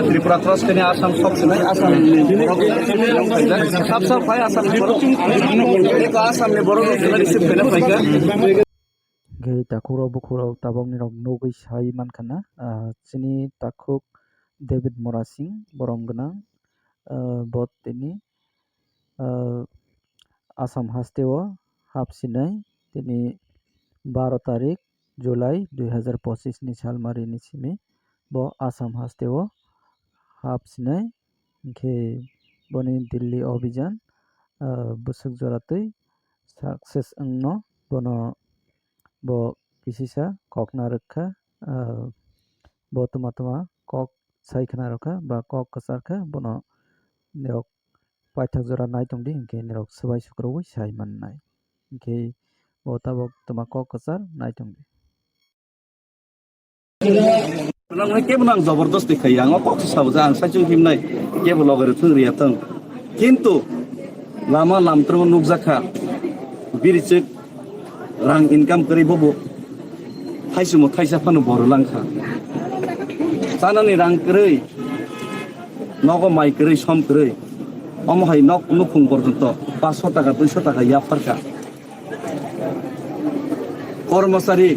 Tripura cross K Assam सब सिनाय आसाम सब सब फाय आसाम आसाम ने बरो रिसिभ खाना फायगा गे ताखुराव बुखुराव ताबंनि रok nugui sai mankana chini takhuk David Morasing borom gnang bot tini Assam hasteo hapsinai tini 12 tarik Julai 2025 ni salmari ni simi bo Assam hasteo hapsinai ke boni Delhi Abhijan busuk joratui success angno bono bo kisisa kokna rakha bo tuma kok saikna rakha ba kok kasarkha bono nerok paithak jora nai tongdi ke nerok sabai sukroi sai mannai ke bo tabok tuma kok kasar nai tongdi nang ke bunang jabardasti khai ang kok sabuja ang sachu himnai ke blogger thungriya tang kintu lama lamtro nukjakha birichik rang income kari bobo thaisumo thaisa phanu boro langkha sanani rang krei nogo mai krei som krei omohai nok nukhung porjonto 500 টাকা 200 টাকা yafarka kormosari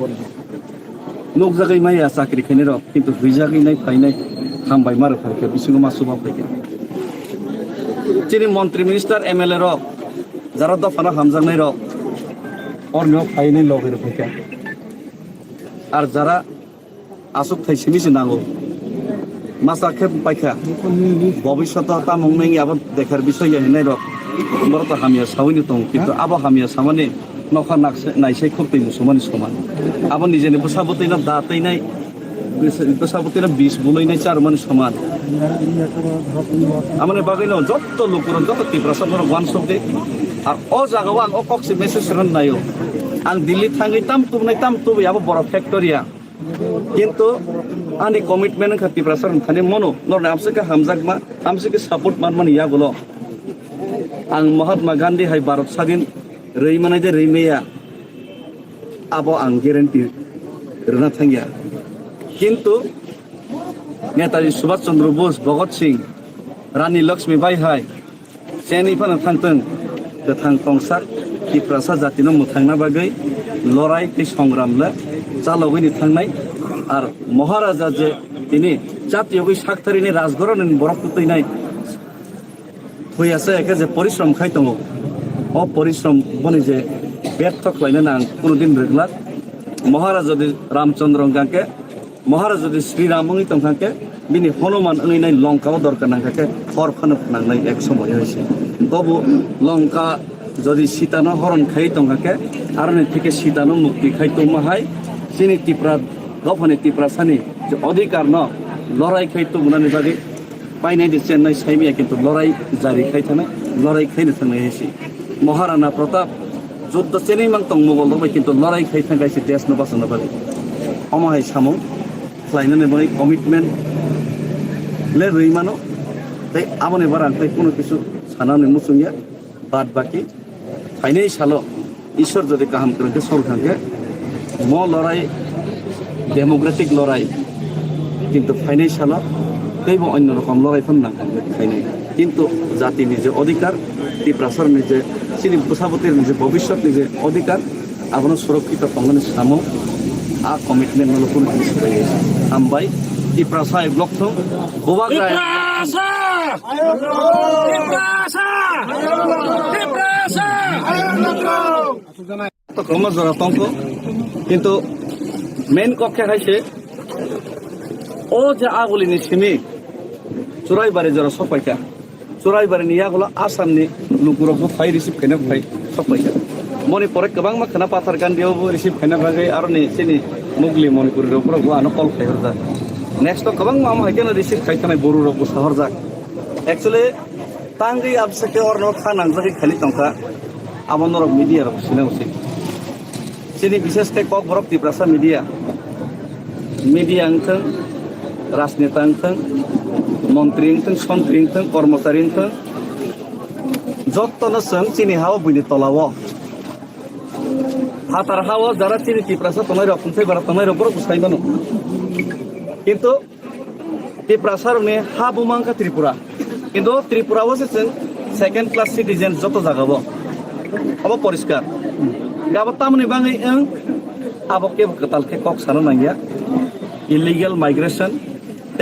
nukjagai maya chakri khaine rok kintu huijagai nai phainai hambai mar phaike bisingo masuba phaike chini মন্ত্রী minister MLA rock যারা দফানা হামজাংনাই rock অন্য ফাইনে লগের ফেকা আর যারা আসুক থাইছে মিছে নাগো মাসা খেপ পাইখা ভবিষ্যৎ তামং নাই আবার দেখার বিষয় জানি রক বড় হামিয়া সাউনি দং কিন্তু আবা হামিয়া সামানে নখা নাইসাই খুবই মুসলমানি সমান আবার নিজে বসাবতই না দাঁতই নাই বসাবতই না বিষ বলই নাই চার মানে সমান আমার বাগাইল যত লোকের যত তীব্রাসার ওয়ান শব্দে আর ও জায়গাও আং ও কক্সি মেসেজ রান্নায় আং দিল্লি থাঙै তাম তুবই আবার বড় ফ্যাক্টরিয়া কিন্তু আনি কমিটমেন্ট খাতি প্রাসার থানে মনো নরনে আমসকে হামজাকমা আমসকে সাপোর্ট মানমান ইয়াগুলো আং মহাত্মা গান্ধী হাই ভারত স্বাধীন রইমানাই যে রইমেয়া আবো আং গ্যারান্টি রনা থাঙ্গিয়া কিন্তু নেতাজি সুভাষ চন্দ্র বোস ভগৎ সিং রানী লক্ষ্মীবাই হাই চেনি ফানা থাংতং गोथां कंसार तिप्रासा जातिनो मुथांना बागै लड़ाई कै संग्रामले चालगैनि थांनाय आर महाराजा जे तिनि जातीय साक्तारिनि राजघरनि बरफ तुतैनाय फैयासे एके जे परिश्रम खाय दङ अ परिश्रम बनि जे व्यर्थ खालायनो नां कोनदिन रेगला महाराजा रामचंद्र गांके महाराजा श्रीरामनि तंखाके बिनि हनुमान ओंनाय लंकाव दरकार नांखाके हर फानो नांनाय एक समय हइसे तबु लंका যদি সীতানো হরণ খাই তংকাকে আর থেকে সীতানো মুক্তি খাই তমাহাই চিনি টিপ্রা গফানি টিপ্রা সানি যে অধিকার ন লড়াই খাই তো গুনানি বাদে পাইনাই যে চেন্নাই সাইমিয়া কিন্তু লড়াই জারি খাই থানাই লড়াই খাইনো থানাই হেসি মহারানা প্রতাপ যুদ্ধ চেনেই মাং তং মোগল দবাই কিন্তু লড়াই খাই থাকাইছে দেশ ন বাঁচানো বাদে অমাহাই সামো খাইনানে বই কমিটমেন্ট লে রইমানো তাই আমনে বারান তাই কোনো কিছু সানানে মুসুমিয়া বাদ বাকি ফাইনাই সালো ঈশ্বর যদি কাহাম করে সল থাকে ম লড়াই ডেমোক্রেটিক লড়াই কিন্তু ফাইনাই সালো তৈব অন্য রকম লড়াই ফোন না ফাইনাই কিন্তু জাতি নিজে অধিকার ত্রিপ্রাসর নিজে চিনি বসাবতির নিজে ভবিষ্যৎ নিজে অধিকার আপনার সুরক্ষিত পঙ্গনের সামো আ কমিটমেন্ট হলো কোনো কিছু আমবাই ত্রিপ্রাসা ব্লক থং গোবাগ রায় কিন্তু মেন কক্ষে খাইছে ও যে আগুলিনি সিমি চুরাইবারে যারা সপাইকা চুরাইবারে নিয়াগুলো আসামনি লুকুরবো ফাই রিসিভ খাইনা ফাই সপাইকা মণিপুরে গোबां माखाना पाथार गान्दियावबो रिसिभ खाइना बागै आरो नै सिनि मुगलि मणिपुरफोरावबो आनो कल खाइहरजा नेक्स्ट गोबां मामा हायकेनो रिसिभ खाइखानाय बरुरावबो साहरजा एक्चुअली तांगै आबसके अरनो खानांजागै खालि तंखा आबनरक मिडिया रक सिनावसै सिनि विशेष के कक बरक टिप्रासा मिडिया अंथों राजनेता अंथों मंत्री अंथों संत्री अंथों कर्मचारी अंथों जत्तनो जों चिनि हाव बुनि तलाव হাতার হাওয়া যারা চিনি ত্রিপুরাসা তোমার রকম বারা তোমার ওপর বুঝাইবানো কিন্তু ত্রিপুরাসার হা বুমাঙ্কা ত্রিপুরা কিন্তু ত্রিপুরা হচ্ছে সেকেন্ড ক্লাস সিটিজেন যত জাগাবো আবার পরিষ্কার আবার তামনি বাঙাই আবার কে তালকে কক সানো নাইয়া ইলিগেল মাইগ্রেশন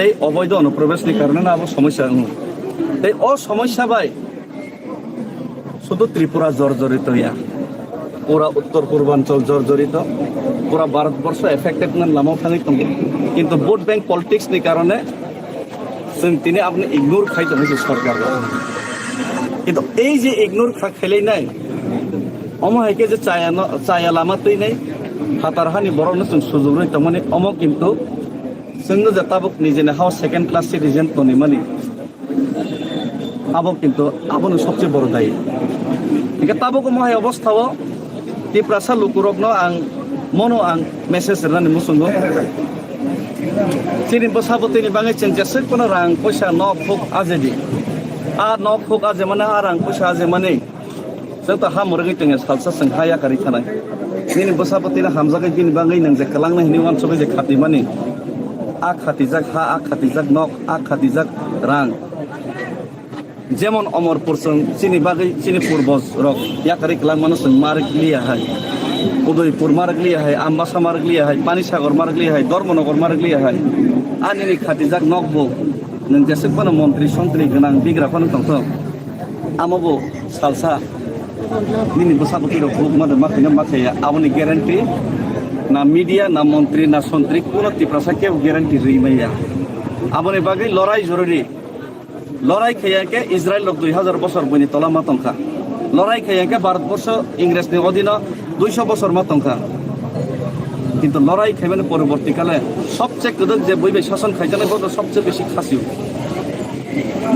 এই অবৈধ অনুপ্রবেশনি কারণে না আবার সমস্যা এই অসমস্যা বাই শুধু ত্রিপুরা জর্জরিত ইয়া পুরা উত্তর পূর্বাঞ্চল জর্জরিত পুরা ভারতবর্ষ এফেক্টেড না লামাও থাকি কিন্তু ভোট ব্যাংক পলিটিক্সনি কারণে তিনি আপনি ইগনোর খাইতে হয়েছে সরকার কিন্তু এই যে ইগনোর খেলেই নাই অমহাইকে যে চায়া লামাতেই নাই হাতার হানি বড় নতুন সুযোগ রইত মানে কিন্তু जोंनो जे ताबुक निजेने हाउ सेकेंड क्लास सिटीजन तो निमानी आबो किंतु आबोनो सबसे बड़ दायी ठीक है ताबुक महाय अवस्थाओ टिप्रासा लुकुरकनो आं मनो आं मेसेज रनानै मुसुंगो सिनि बसाबोतिनि बाङै चेंजेसै कोन रां पैसा न फुक आजेदि आ न फुक आजे माने आ रां पैसा आजे माने जों त हामरगै तङे सालसा जों हाया कारि थानाय सिनि बसाबोतिनि हामजागै दिनि बाङै नों जे कलांनाय हिनि वानसबै जे खाति माने आ खातिजाक हा आ खातिजाक नक आ खातिजाक रां जेमन अमरपुर चिनी बागै चिनी पूर्वज रक याकारि कलां मानुस मार्ग लिया है उदयपुर मार्ग लिया है आम्बासा मार्ग लिया है पानीसागर मार्ग लिया है धर्मनगर मार्ग लिया है आनि खातिजाक नकबो नों जेसेबां मन्त्रि सन्त्रि गोनां बिग्राफोर दंथ आमाबो सालसा दिनै बसाबति रक मादो माखैना माखैया आबनि ग्यारेन्टि ना मीडिया ना मंत्री ना सन्त्री कोनो टिप्रासा के ग्यारेंटी रही मैया आबने बागै लड़ाई जरूरी लड़ाई खेयाके इजराइल 2000 बছর बनि तला मातंखा लड़ाई खेयाके भारतवर्ष इंग्रेज नि अधीन 200 बছর मातंखा किन्तु लड़ाई खेबेन परवर्तीकाले सबसे गदक जे बयबे शासन खाइजानाय बद सबसे बेसी खासियो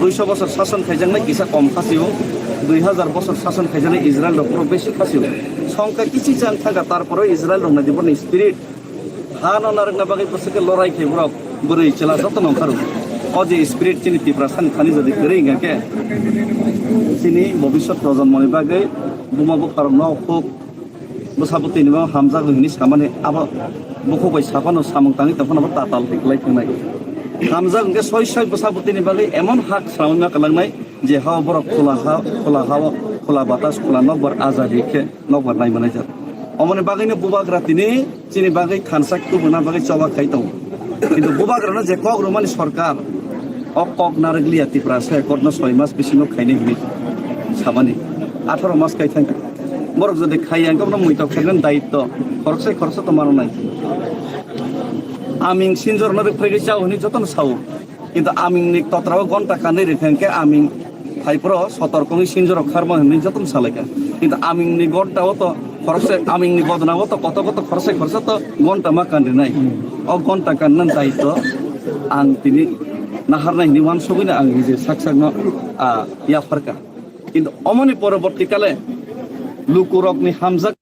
200 बছর शासन खाइजानाय किसा कम खासियो 2000 बছর शासन खाइजानाय इजराइल पुरो बेसी खासियो সংখ্যা কিছু জান থাকা তারপরে ইসরায়েল রংনা জীবনের স্পিরিট হান অনারংনা বাকি প্রসেকে লড়াই খেবরক বুড়ি চেলা যত্ন খারু অজে স্পিরিট চিনি তীব্রা সানি যদি গেরে গাকে চিনি ভবিষ্যৎ প্রজন্মনি বাকে বুমাবু কারণ ন খুব বসাবতি নিবা হামজা গহিনি সামানে আবার বুকুবাই সাফানো সামং তাঙি তখন আবার তাতাল হেকলাই থানাই হামজা গঙ্গে ছয় বসাবতিনি বাকে এমন হাক সামনা কালাংনাই যে হাওয়া বড় খোলা হাওয়া খোলা বাতাস খোলা নকবার আজাদি खे नकबार नाय मानाय जा अमने बागैनो बुबाग्रा तिनि चिनि बागै खानसाक तुबना बागै चवा खाइतौ किन्तु बुबाग्रानो जे कग्रो माने सरकार अ कक नारगलिया तिप्रा से करनो 6 मास बिसिनो खाइने गिनि साबानि 18 मास खाइथां बरक जदि खाइयां गबनो मुइता खाइगोन दायित्व खरस तो मानो नाय आमिं सिनजरनो फैगै जावनि जतन साव किन्तु आमिंनि तत्राव घन्टा खानै रेखांके आमिं हाइप्रो सतर्कनि सिनजर खारमा होननि जतन सालायका किन्तु आमिंनि घन्टाव तो खरसे आमिंनि बदनाव तो कत खरस तो घन्टा मा कान्डे नाय अ घन्टा कान्नन दायित्व आं तिनि नाहारनायनि वानसबैनो आं जे साकसाकनो या फरका किन्तु अमनि परवर्तीकाले लुकुरकनि हामजाक